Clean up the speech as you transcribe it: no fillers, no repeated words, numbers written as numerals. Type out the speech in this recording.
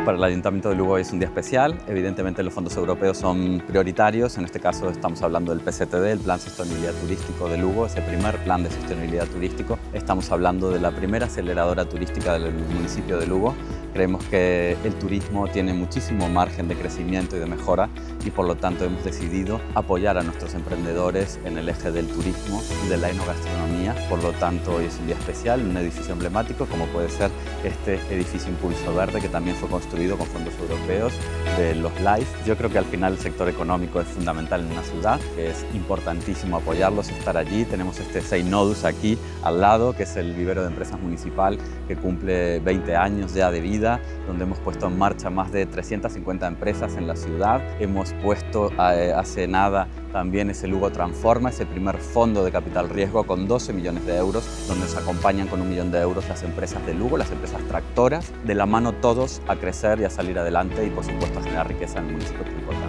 Para el Ayuntamiento de Lugo es un día especial. Evidentemente los fondos europeos son prioritarios. En este caso estamos hablando del PSTD, el Plan de Sostenibilidad Turístico de Lugo, ese primer plan de sostenibilidad turístico. Estamos hablando de la primera aceleradora turística del municipio de Lugo. Creemos que el turismo tiene muchísimo margen de crecimiento y de mejora y por lo tanto hemos decidido apoyar a nuestros emprendedores en el eje del turismo y de la enogastronomía. Por lo tanto hoy es un día especial, un edificio emblemático como puede ser este edificio Impulso Verde que también fue construido con fondos europeos de los LIFE. Yo creo que al final el sector económico es fundamental en una ciudad, que es importantísimo apoyarlos, estar allí. Tenemos este Seinodus aquí al lado, que es el vivero de empresas municipal que cumple 20 años ya de vida, donde hemos puesto en marcha más de 350 empresas en la ciudad. Hemos puesto hace nada también ese Lugo Transforma, ese primer fondo de capital riesgo con 12 millones de euros, donde nos acompañan con 1 millón de euros las empresas de Lugo, las empresas tractoras, de la mano todos a crecer y a salir adelante y por supuesto a generar riqueza en el municipio que es importante.